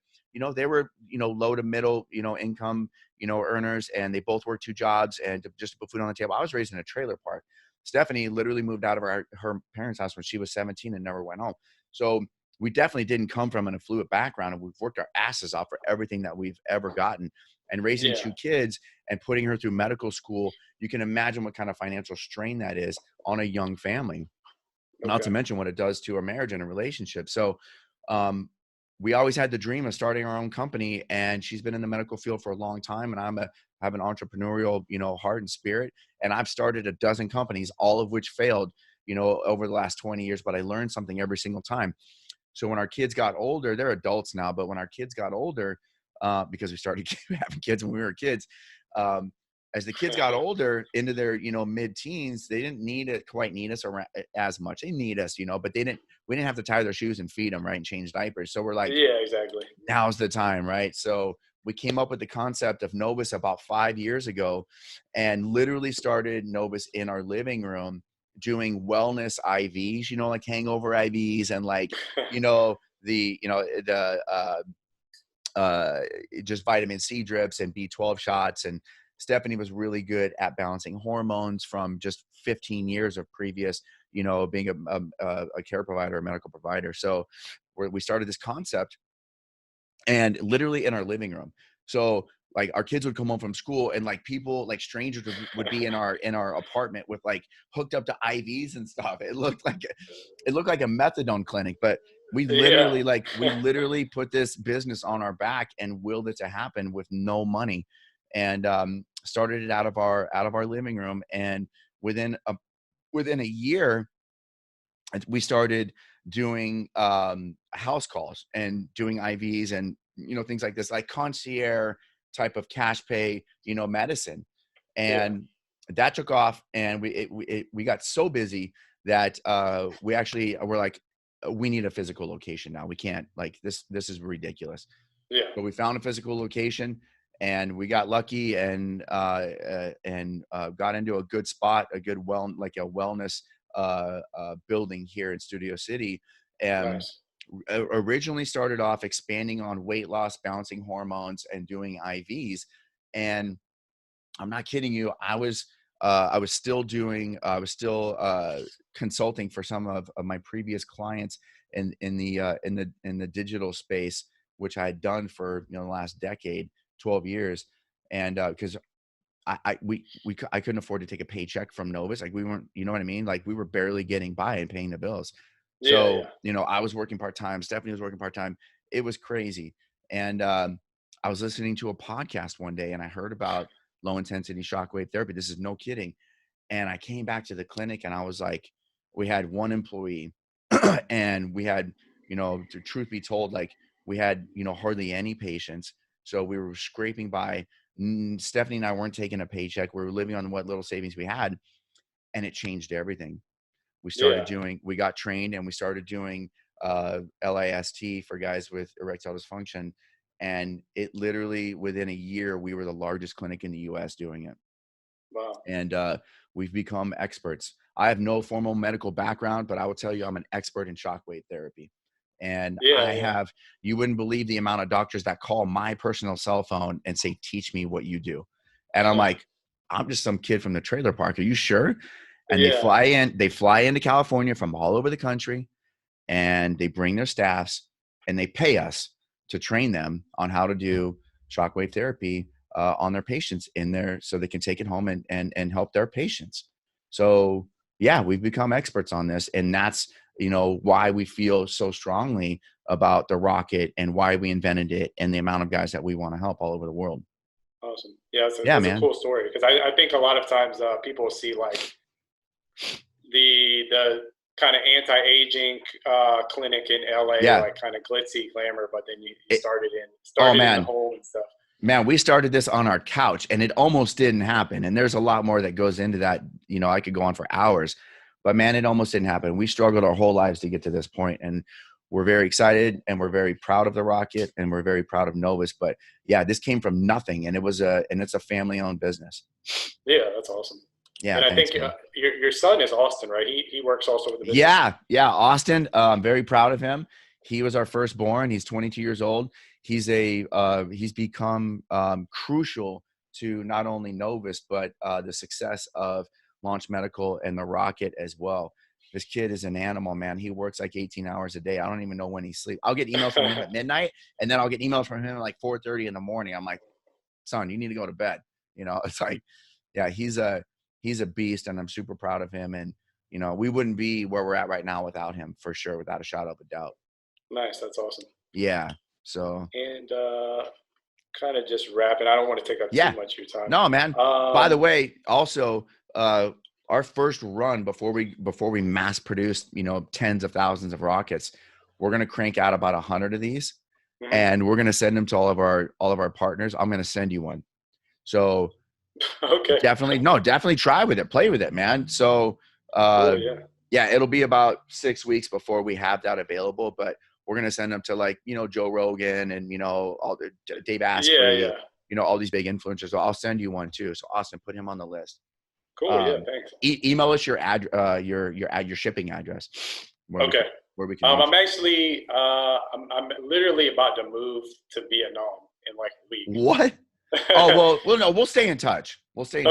they were, low to middle, income, earners, and they both worked 2 jobs and just to put food on the table. I was raised in a trailer park. Stephanie literally moved out of her parents' house when she was 17 and never went home. So we definitely didn't come from an affluent background, and we've worked our asses off for everything that we've ever gotten. And raising Yeah. 2 kids and putting her through medical school, you can imagine what kind of financial strain that is on a young family, not to Okay. mention what it does to a marriage and a relationship. So we always had the dream of starting our own company, and she's been in the medical field for a long time. And have an entrepreneurial, heart and spirit. And I've started a dozen companies, all of which failed, over the last 20 years, but I learned something every single time. So when our kids got older, they're adults now, but when our kids got older, because we started having kids when we were kids, as the kids got older into their, mid-teens, they didn't quite need us around as much. They need us, but we didn't have to tie their shoes and feed them, right, and change diapers. So we're like, yeah, exactly. Now's the time, right? So we came up with the concept of Novus about 5 years ago, and literally started Novus in our living room doing wellness IVs, like hangover IVs, and like, just vitamin C drips and B12 shots. And Stephanie was really good at balancing hormones from just 15 years of previous, being a care provider, a medical provider. So we started this concept, and literally in our living room. So like our kids would come home from school, and like people, like strangers would be in our apartment with like hooked up to IVs and stuff. It looked like a methadone clinic, but we literally put this business on our back and willed it to happen with no money, and started it out of our living room. And within a year, we started doing house calls and doing IVs and things like this, like concierge type of cash pay medicine. And that took off, and we got so busy that we're like, we need a physical location now. We can't, like, this is ridiculous. But we found a physical location, and we got lucky, and got into a good spot, a good wellness building here in Studio City. And Nice. Originally started off expanding on weight loss, balancing hormones, and doing IVs. And I'm not kidding you, I was still consulting for some of my previous clients in the digital space, which I had done for the last decade, 12 years. And because I couldn't afford to take a paycheck from Novus. Like, we weren't, you know what I mean? Like, we were barely getting by and paying the bills. So, I was working part-time. Stephanie was working part-time. It was crazy. And I was listening to a podcast one day, and I heard about low intensity shockwave therapy. This is no kidding. And I came back to the clinic, and I was like, we had one employee and we had, to truth be told, like, we had, hardly any patients. So we were scraping by. Stephanie and I weren't taking a paycheck. We were living on what little savings we had, and it changed everything. We got trained, and we started doing LIST for guys with erectile dysfunction. And it literally, within a year, we were the largest clinic in the US doing it. Wow. And we've become experts. I have no formal medical background, but I will tell you, I'm an expert in shockwave therapy. And you wouldn't believe the amount of doctors that call my personal cell phone and say, teach me what you do. And I'm like, I'm just some kid from the trailer park. Are you sure? And they fly into California from all over the country, and they bring their staffs, and they pay us to train them on how to do shockwave therapy on their patients so they can take it home and help their patients. So yeah, we've become experts on this, and that's, why we feel so strongly about the rocket and why we invented it and the amount of guys that we want to help all over the world. Awesome. Yeah, that's a cool story, because I think a lot of times people see like the kind of anti-aging clinic in LA, like kind of glitzy glamour, but then you started in the home and stuff. Man, we started this on our couch, and it almost didn't happen. And there's a lot more that goes into that. I could go on for hours, but man, it almost didn't happen. We struggled our whole lives to get to this point, and we're very excited, and we're very proud of the rocket, and we're very proud of Novus. But yeah, this came from nothing, and it's a family-owned business. Yeah, that's awesome. Yeah, and I think your son is Austin, right? He works also with the business. Yeah, Austin. I'm very proud of him. He was our firstborn. He's 22 years old. He's become crucial to not only Novus, but the success of Launch Medical and the rocket as well. This kid is an animal, man. He works like 18 hours a day. I don't even know when he sleeps. I'll get emails from him at midnight, and then I'll get emails from him at like 4:30 in the morning. I'm like, son, you need to go to bed. It's like, yeah, he's a beast, and I'm super proud of him. And, we wouldn't be where we're at right now without him, for sure, without a shadow of a doubt. Nice. That's awesome. Yeah. So. And kind of just wrapping. I don't want to take up too much of your time. No, man. By the way, also, our first run before we mass produce, tens of thousands of rockets, we're gonna crank out about 100 of these, and we're gonna send them to all of our partners. I'm gonna send you one. So okay, definitely try with it, play with it, man. So cool, yeah, it'll be about 6 weeks before we have that available, but we're gonna send them to, like, Joe Rogan and all the Dave Asprey, all these big influencers. So I'll send you one too. So Austin, put him on the list. Cool. Yeah, thanks. Email us your your shipping address. Where we can. I'm actually I'm literally about to move to Vietnam in like a week. What? Oh well, no, we'll stay in touch. Okay,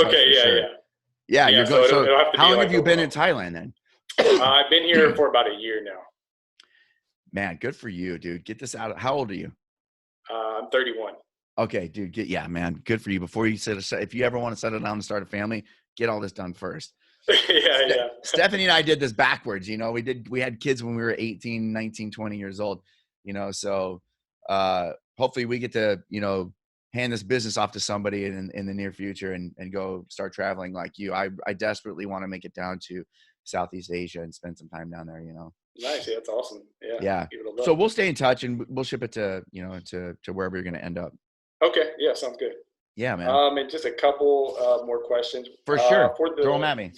yeah. You're good. So how long like have you been in Thailand then? I've been here for about a year now. Man, good for you, dude. Get this out. How old are you? I'm 31. Okay, dude. Man, good for you. Before you if you ever want to settle down and start a family, get all this done first. yeah. Stephanie and I did this backwards. We had kids when we were 18, 19, 20 years old. So hopefully we get to hand this business off to somebody in the near future and go start traveling like you. I desperately want to make it down to Southeast Asia and spend some time down there. Nice. Yeah, that's awesome. Yeah. So we'll stay in touch and we'll ship it to to wherever you're going to end up. Okay. Yeah. Sounds good. Yeah, man. And just a couple more questions. For sure. Throw them at me.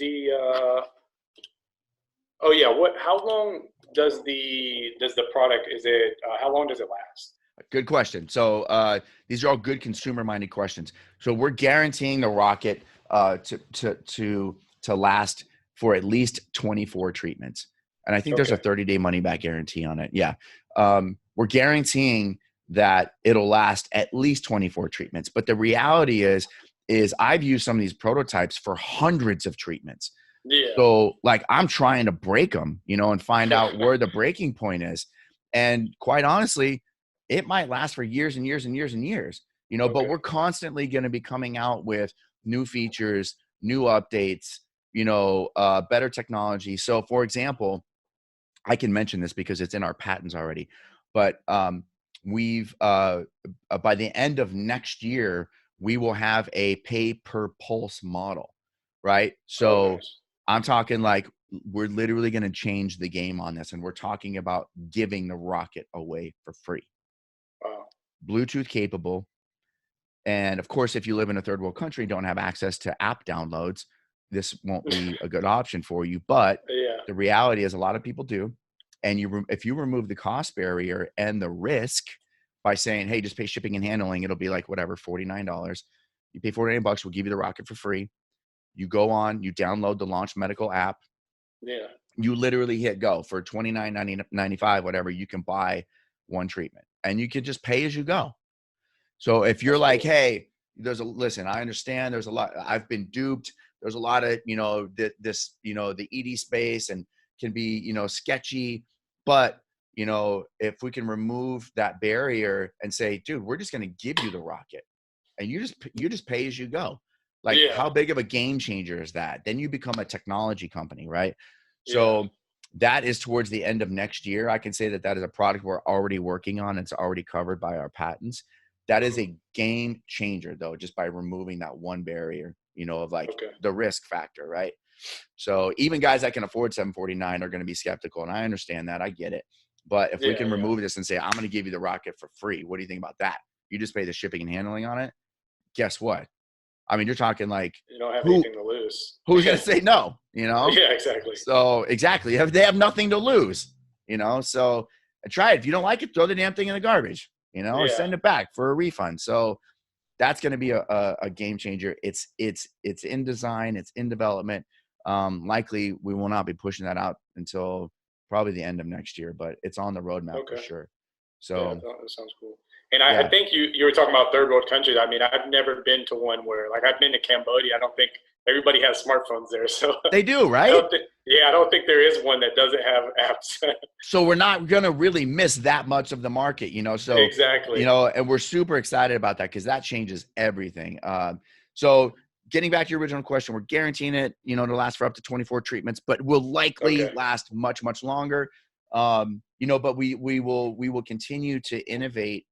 How long does the product, how long does it last? Good question. So these are all good consumer-minded questions. So we're guaranteeing the rocket to last for at least 24 treatments. And I think there's a 30-day money-back guarantee on it. Yeah. We're guaranteeing that it'll last at least 24 treatments. But the reality is I've used some of these prototypes for hundreds of treatments. Yeah. So like I'm trying to break them, and find out where the breaking point is. And quite honestly, it might last for years and years and years and years, but we're constantly going to be coming out with new features, new updates, better technology. So for example, I can mention this because it's in our patents already, but we've by the end of next year, we will have a pay per pulse model, right? So I'm talking like we're literally going to change the game on this, and we're talking about giving the rocket away for free. Wow. Bluetooth capable. And of course, if you live in a third world country, don't have access to app downloads, this won't be a good option for you. But the reality is a lot of people do. And if you remove the cost barrier and the risk by saying, hey, just pay shipping and handling, it'll be like whatever, $49. You pay $49, we'll give you the rocket for free. You go on, you download the Launch Medical app. Yeah. You literally hit go for $29.95, whatever, you can buy one treatment. And you can just pay as you go. So if you're like, hey, listen, I understand there's a lot, I've been duped. There's a lot of, the ED space and can be, sketchy, but if we can remove that barrier and say, dude, we're just going to give you the rocket and you just pay as you go. Like how big of a game changer is that? Then you become a technology company, right? So that is towards the end of next year. I can say that is a product we're already working on. It's already covered by our patents. That is a game changer though, just by removing that one barrier, of like the risk factor, right? So even guys that can afford $749 are going to be skeptical. And I understand that. I get it. But if we can remove this and say, I'm going to give you the rocket for free, what do you think about that? You just pay the shipping and handling on it. Guess what? I mean, you're talking like, you don't have anything to lose. Who's going to say no? Yeah, exactly. So exactly. They have nothing to lose, so try it. If you don't like it, throw the damn thing in the garbage, or send it back for a refund. So that's going to be a game changer. It's in design. It's in development. Likely we will not be pushing that out until probably the end of next year, but it's on the roadmap for sure. So that sounds cool. And I think you were talking about third world countries. I mean, I've never been to one where, like, I've been to Cambodia. I don't think everybody has smartphones there. So they do, right? I don't think there is one that doesn't have apps. So we're not going to really miss that much of the market, So exactly, and we're super excited about that because that changes everything. So getting back to your original question, we're guaranteeing it, to last for up to 24 treatments, but will likely last much, much longer. But we will continue to innovate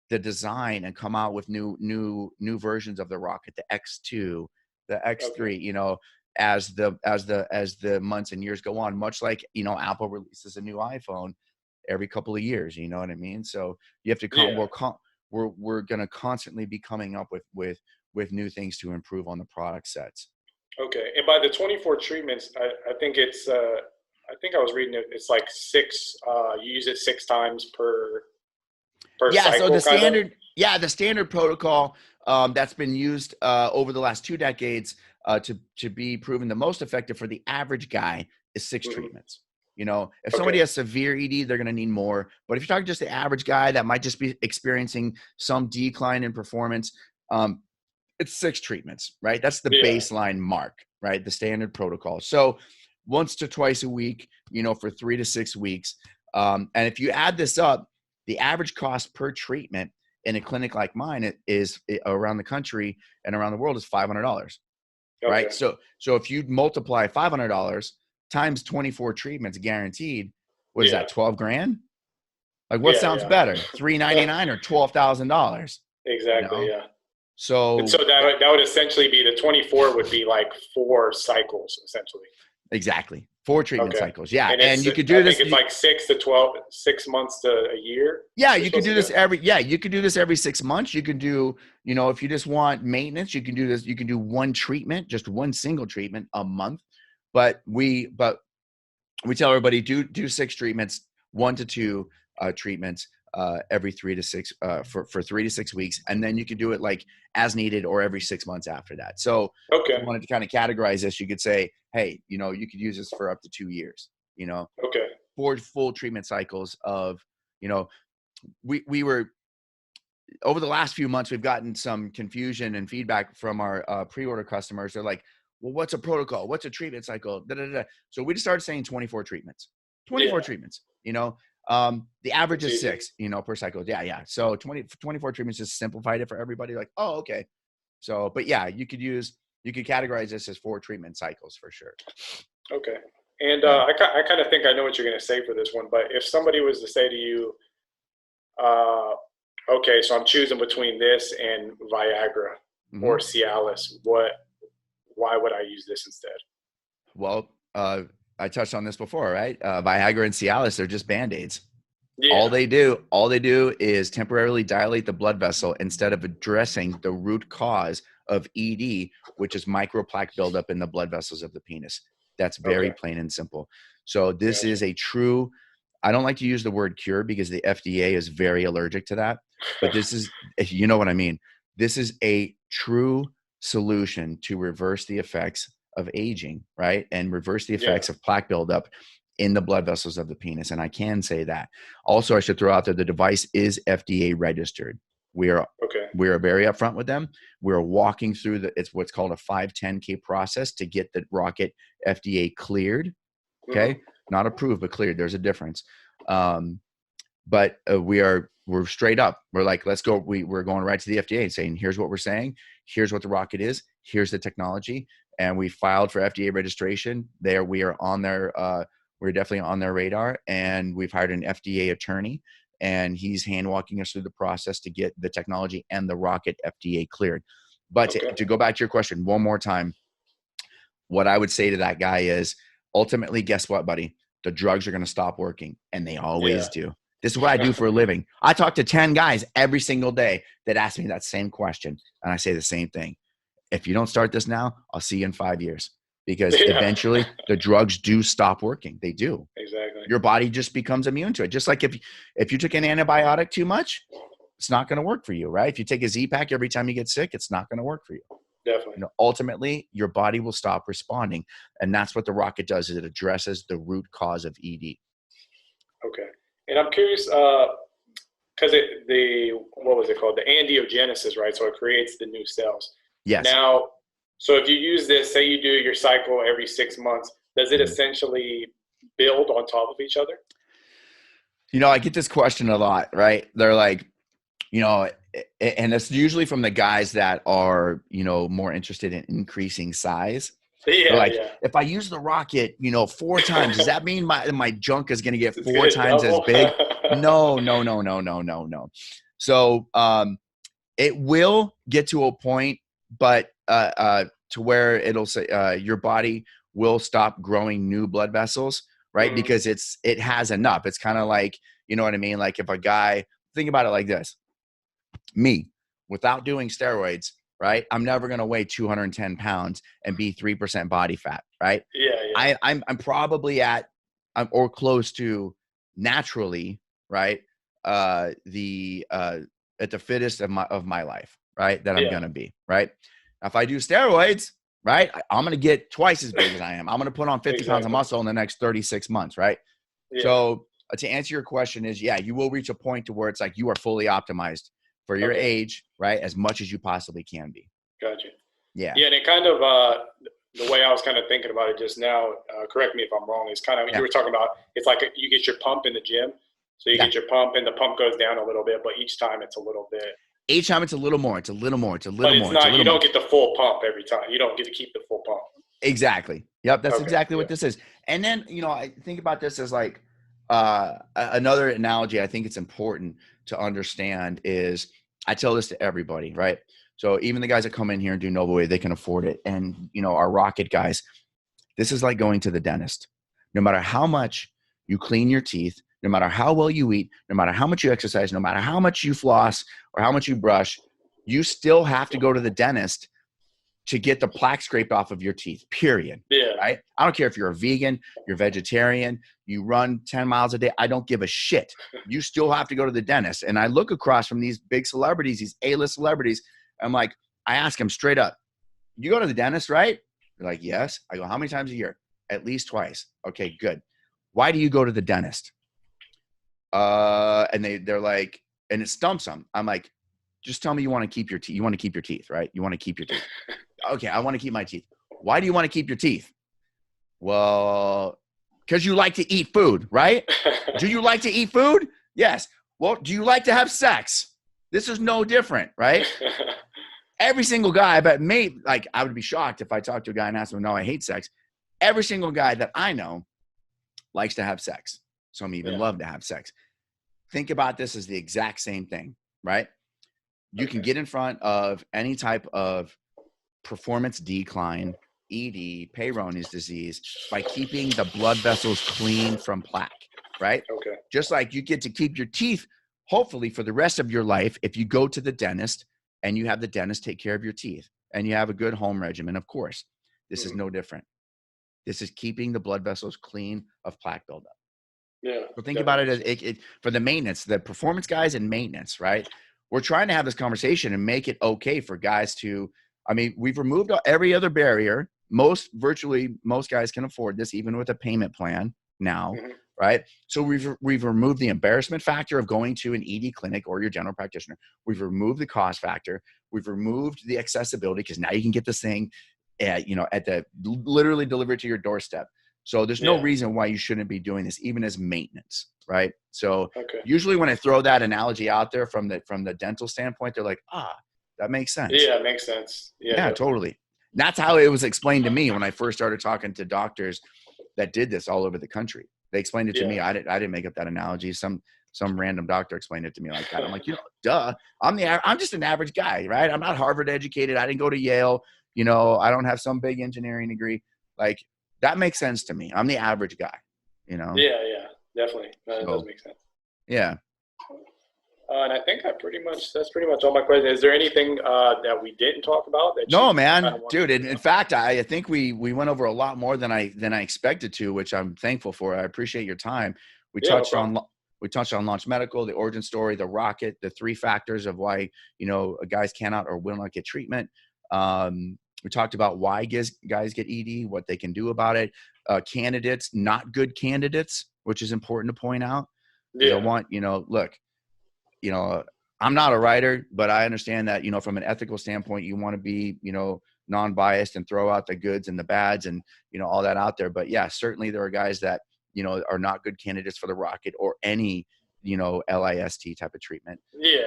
the design and come out with new versions of the rocket, the X2, the X3, as the months and years go on, much like, Apple releases a new iPhone every couple of years, you know what I mean? So you have to we're going to constantly be coming up with new things to improve on the product sets. Okay. And by the 24 treatments, I think it's, I think I was reading it. It's like six, you use it 6 times per cycle. So the standard protocol that's been used over the last 2 decades to be proven the most effective for the average guy is 6 treatments. If somebody has severe ED, they're going to need more. But if you're talking just the average guy that might just be experiencing some decline in performance, it's 6 treatments, right? That's the baseline mark, right? The standard protocol. So once to twice a week, for 3 to 6 weeks. And if you add this up, the average cost per treatment in a clinic like mine is around the country and around the world is $500, right? So if you multiply $500 times 24 treatments guaranteed, what is that, 12 grand? Like what sounds better, $399 or $12,000? Exactly. Yeah. So that would essentially be the 24 would be like 4 cycles essentially. Exactly. 4 treatment cycles. Yeah. And you could do this. It's like 6 months to a year. Yeah. You could do this you could do this every 6 months. You could do, if you just want maintenance, you can do this. You can do 1 treatment, just 1 single treatment a month. But we tell everybody do 6 treatments, 1 to 2 treatments every 3 to 6 for 3 to 6 weeks. And then you can do it like as needed or every 6 months after that. So if you wanted to kind of categorize this, you could say, hey, you could use this for up to 2 years, 4 full treatment cycles of, we were over the last few months, we've gotten some confusion and feedback from our pre-order customers. They're like, well, what's a protocol? What's a treatment cycle? So we just started saying 24 treatments, 24 treatments, the average is 6, per cycle. Yeah. So 24 treatments just simplified it for everybody. Like, oh, okay. So, but yeah, you could categorize this as 4 treatment cycles for sure. Okay. And I kind of think I know what you're going to say for this one, but if somebody was to say to you, okay, so I'm choosing between this and Viagra or Cialis, why would I use this instead? Well, I touched on this before, right? Viagra and Cialis, they're just Band-Aids. Yeah. All they do is temporarily dilate the blood vessel instead of addressing the root cause of ED, which is microplaque buildup in the blood vessels of the penis. That's very plain and simple. So this is a true, I don't like to use the word cure because the FDA is very allergic to that, but this is, you know what I mean? This is a true solution to reverse the effects of aging, right? And reverse the effects of plaque buildup in the blood vessels of the penis. And I can say that. Also, I should throw out there, the device is FDA registered. We are very upfront with them. We're walking through it's what's called a 510K process to get the rocket FDA cleared. Okay. Not approved, but cleared. There's a difference. But we're straight up. We're like, let's go. We're going right to the FDA and saying, here's what we're saying. Here's what the rocket is. Here's the technology. And we filed for FDA registration. We are on their, we're definitely on their radar. And we've hired an FDA attorney, and he's hand walking us through the process to get the technology and the rocket FDA cleared. But to go back to your question one more time, what I would say to that guy is, ultimately, guess what, buddy? The drugs are going to stop working, and they always do. This is what I do for a living. I talk to 10 guys every single day that ask me that same question, and I say the same thing. If you don't start this now, I'll see you in 5 years, because eventually the drugs do stop working. They do. Exactly. Your body just becomes immune to it. Just like if you took an antibiotic too much, it's not going to work for you, right? If you take a Z-Pack every time you get sick, it's not going to work for you. Definitely. Ultimately, your body will stop responding, and that's what the rocket does. Is it addresses the root cause of ED. Okay. And I'm curious, because what was it called? The angiogenesis, right? So it creates the new cells. Yes. Now, so if you use this, say you do your cycle every 6 months, does it essentially build on top of each other? I get this question a lot, right? They're like, and it's usually from the guys that are, more interested in increasing size. They're Yeah, like, yeah. if I use the rocket, 4 times, does that mean my junk is going to get It's 4 gonna times as double. big? No, no, no, no, no, no, no. So it will get to a point, but to where it'll say your body will stop growing new blood vessels, right? Because it has enough. It's kind of like, you know what I mean? Like if a guy, think about it like this, me, without doing steroids, right? I'm never going to weigh 210 pounds and be 3% body fat, right? Yeah, yeah. I'm probably at or close to naturally, right? At the fittest of my life, right? That I'm Yeah. going to be, right? Now, if I do steroids, right? I'm going to get twice as big as I am. I'm going to put on 50 pounds of muscle in the next 36 months, right? Yeah. So to answer your question is, yeah, you will reach a point to where it's like you are fully optimized for your age, right? As much as you possibly can be. Gotcha. Yeah. Yeah, and it kind of the way I was kind of thinking about it just now. Correct me if I'm wrong. Is kind of you were talking about it's like you get your pump in the gym, so you get your pump and the pump goes down a little bit, but each time it's a little bit. Each time it's a little more. It's a little more. It's a little But more. it's not. You don't get the full pump every time. You don't get to keep the full pump. Exactly. Yep. That's exactly what this is. And then I think about this as like another analogy. I think it's important to understand is I tell this to everybody, right? So even the guys that come in here and do Noble Way, they can afford it. And our rocket guys, this is like going to the dentist. No matter how much you clean your teeth, no matter how well you eat, no matter how much you exercise, no matter how much you floss or how much you brush, you still have to go to the dentist to get the plaque scraped off of your teeth, period. Yeah. Right? I don't care if you're a vegan, you're vegetarian, you run 10 miles a day. I don't give a shit. You still have to go to the dentist. And I look across from these big celebrities, these A-list celebrities. I'm like, I ask them straight up, you go to the dentist, right? They're like, yes. I go, how many times a year? At least twice. Okay, good. Why do you go to the dentist? And they're like, and it stumps them. I'm like, just tell me you want to keep your teeth. You want to keep your teeth, right? You want to keep your teeth. Okay, I want to keep my teeth. Why do you want to keep your teeth? Well, because you like to eat food, right? Do you like to eat food? Yes. Well, do you like to have sex? This is no different, right? Every single guy, but I would be shocked if I talked to a guy and asked him, no, I hate sex. Every single guy that I know likes to have sex. Some even love to have sex. Think about this as the exact same thing, right? You can get in front of any type of performance decline, ED, Peyronie's disease, by keeping the blood vessels clean from plaque, right? Okay. Just like you get to keep your teeth, hopefully for the rest of your life, if you go to the dentist and you have the dentist take care of your teeth and you have a good home regimen, of course. This is no different. This is keeping the blood vessels clean of plaque buildup. Yeah. So think about it as for the maintenance, the performance guys and maintenance, right? We're trying to have this conversation and make it okay for guys to, we've removed every other barrier. Virtually most guys can afford this, even with a payment plan now, right? So we've removed the embarrassment factor of going to an ED clinic or your general practitioner. We've removed the cost factor. We've removed the accessibility because now you can get this thing literally delivered to your doorstep. So there's no reason why you shouldn't be doing this, even as maintenance, right? So usually when I throw that analogy out there from the dental standpoint, they're like, that makes sense. Yeah, it makes sense. Yeah, totally. And that's how it was explained to me when I first started talking to doctors that did this all over the country. They explained it to me. I didn't make up that analogy. Some random doctor explained it to me like that. I'm like, duh. I'm just an average guy, right? I'm not Harvard educated. I didn't go to Yale. I don't have some big engineering degree. Like, that makes sense to me. I'm the average guy, Yeah, definitely. That does make sense. Yeah. And I think that's pretty much all my questions. Is there anything that we didn't talk about? No, man, dude. In fact, I think we went over a lot more than I expected to, which I'm thankful for. I appreciate your time. We touched on Launch Medical, the origin story, the rocket, the 3 factors of why guys cannot or will not get treatment. We talked about why guys get ED, what they can do about it. Candidates, not good candidates, which is important to point out. I want, look, I'm not a writer, but I understand that, from an ethical standpoint, you want to be, non-biased and throw out the goods and the bads and, all that out there. But yeah, certainly there are guys that, are not good candidates for the rocket or any, LIST type of treatment. Yeah.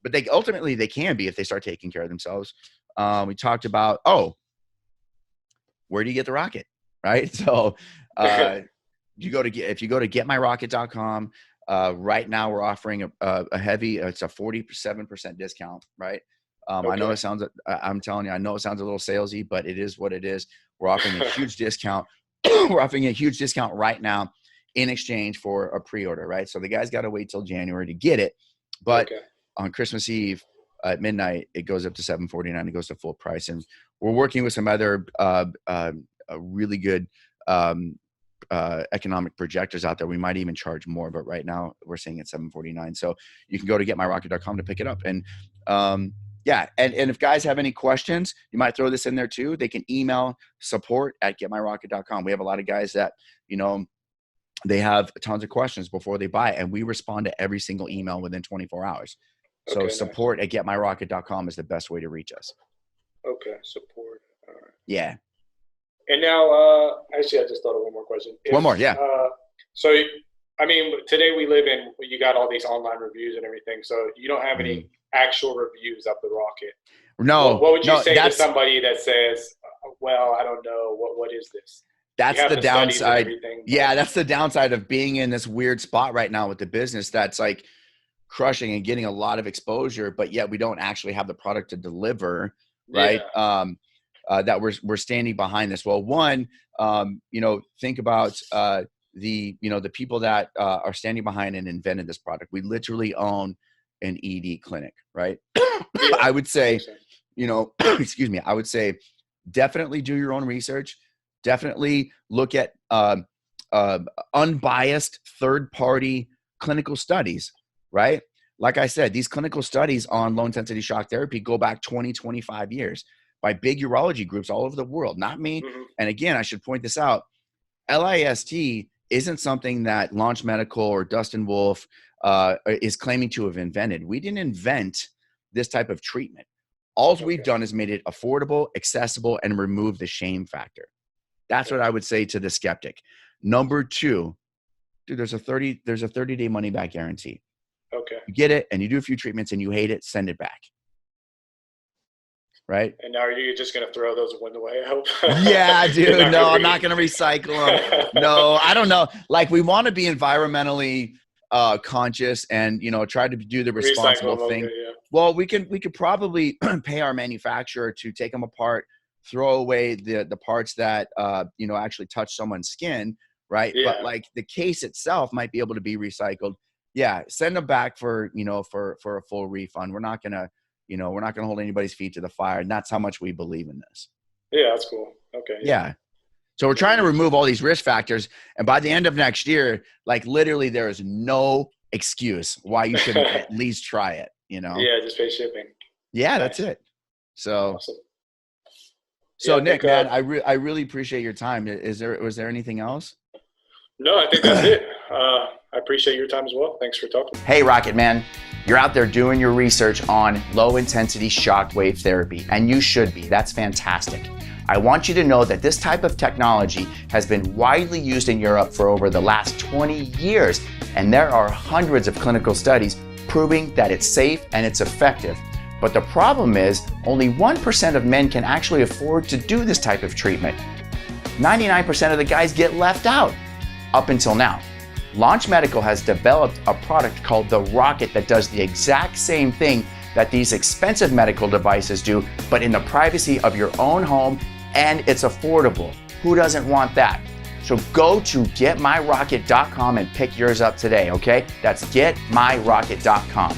But they can be if they start taking care of themselves. We talked about, where do you get the rocket? Right. So if you go to getmyrocket.com, right now we're offering a heavy, it's a 47% discount. Right. I know it sounds, I'm telling you, I know it sounds a little salesy, but it is what it is. We're offering a huge discount. We're offering a huge discount right now in exchange for a pre-order, right? So the guy's got to wait till January to get it. But on Christmas Eve at midnight, it goes up to $749. It goes to full price. And we're working with some other really good economic projectors out there. We might even charge more, but right now we're saying it's $749. So you can go to getmyrocket.com to pick it up. And yeah. And if guys have any questions, you might throw this in there too. They can email support@getmyrocket.com. We have a lot of guys that, you know, they have tons of questions before they buy it, and we respond to every single email within 24 hours. So support@getmyrocket.com is the best way to reach us. Okay. Support. All right. Yeah. And now, actually, I just thought of one more question. One more. Yeah. So, I mean, today we live in, you got all these online reviews and everything. So you don't have any actual reviews of the rocket. No. What would you say to somebody that says, well, I don't know, what is this? That's the downside. Yeah, that's the downside of being in this weird spot right now with the business that's like crushing and getting a lot of exposure, but yet we don't actually have the product to deliver, right? Yeah. That we're standing behind this. Well, one, you know, think about the people that are standing behind and invented this product. We literally own an ED clinic, right? Yeah. I would say, you know, excuse me, I would say definitely do your own research. Definitely look at unbiased third-party clinical studies, right? Like I said, these clinical studies on low-intensity shock therapy go back 20, 25 years by big urology groups all over the world, not me. Mm-hmm. And again, I should point this out. LIST isn't something that Launch Medical or Dustin Wolff is claiming to have invented. We didn't invent this type of treatment. All we've done is made it affordable, accessible, and remove the shame factor. That's what I would say to the skeptic. Number two, dude, there's a 30-day money back guarantee. Okay. You get it and you do a few treatments and you hate it, send it back. Right? And now are you just going to throw those away? I hope. Yeah, dude. No, I'm not going to recycle them. No, I don't know. Like, we want to be environmentally conscious and, you know, try to do the responsible thing. Okay, yeah. Well, we could probably pay our manufacturer to take them apart, throw away the parts that, you know, actually touch someone's skin. Right. Yeah. But like the case itself might be able to be recycled. Yeah. Send them back for, you know, for a full refund. We're not going to hold anybody's feet to the fire. And that's how much we believe in this. Yeah. That's cool. Okay. Yeah. So we're trying to remove all these risk factors. And by the end of next year, like literally there is no excuse why you shouldn't at least try it, you know? Yeah. Just pay shipping. Yeah. Nice. That's it. So, awesome. So yeah, Nick, man, I really appreciate your time. Was there anything else? No, I think that's it. I appreciate your time as well. Thanks for talking. Hey, Rocket Man, you're out there doing your research on low-intensity shockwave therapy, and you should be. That's fantastic. I want you to know that this type of technology has been widely used in Europe for over the last 20 years, and there are hundreds of clinical studies proving that it's safe and it's effective. But the problem is only 1% of men can actually afford to do this type of treatment. 99% of the guys get left out up until now. Launch Medical has developed a product called the Rocket that does the exact same thing that these expensive medical devices do, but in the privacy of your own home, and it's affordable. Who doesn't want that? So go to getmyrocket.com and pick yours up today, okay? That's getmyrocket.com.